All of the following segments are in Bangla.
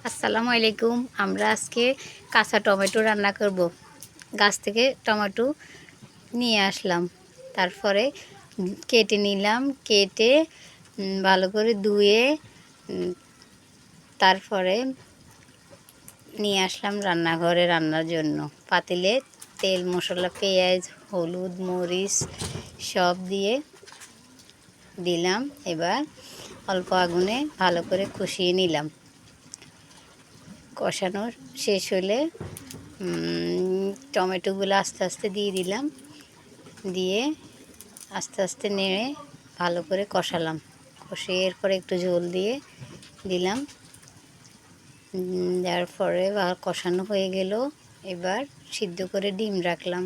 আসসালামু আলাইকুম। আমরা আজকে কাঁচা টমেটো রান্না করব। গাছ থেকে টমেটো নিয়ে আসলাম, তারপরে কেটে নিলাম। কেটে ভালো করে ধুয়ে তারপরে নিয়ে আসলাম রান্নাঘরে রান্নার জন্য। পাতিলে তেল, মশলা, পেঁয়াজ, হলুদ, মরিচ সব দিয়ে দিলাম। এবার অল্প আগুনে ভালো করে কষিয়ে নিলাম। কষানো শেষ হলে টমেটোগুলো আস্তে আস্তে দিয়ে দিলাম। দিয়ে আস্তে আস্তে নেড়ে ভালো করে কষালাম। কষিয়ে এরপরে একটু ঝোল দিয়ে দিলাম। দেওয়ার পরে কষানো হয়ে গেল। এবার সিদ্ধ করে ডিম রাখলাম।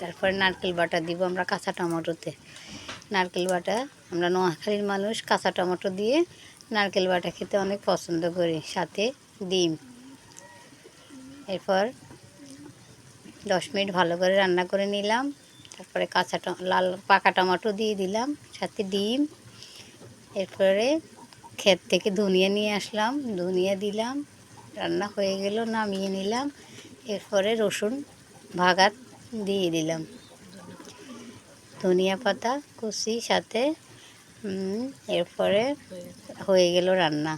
তারপরে নারকেল বাটা দিব আমরা কাঁচা টমেটোতে। নারকেল বাটা, আমরা নোয়াখালীর মানুষ, কাঁচা টমেটো দিয়ে নারকেল বাটা খেতে অনেক পছন্দ করি, সাথে ডিম। এরপর 10 মিনিট ভালো করে রান্না করে নিলাম। তারপরে লাল পাকা টমেটো দিয়ে দিলাম, সাথে ডিম। এরপরে ক্ষেত থেকে ধনিয়া নিয়ে আসলাম, ধনিয়া দিলাম। রান্না হয়ে গেল, নামিয়ে নিলাম। এরপরে রসুন ভাগাত দিয়ে দিলাম, ধনিয়া পাতা কুচি সাথে। এরপরে হয়ে গেল রান্না।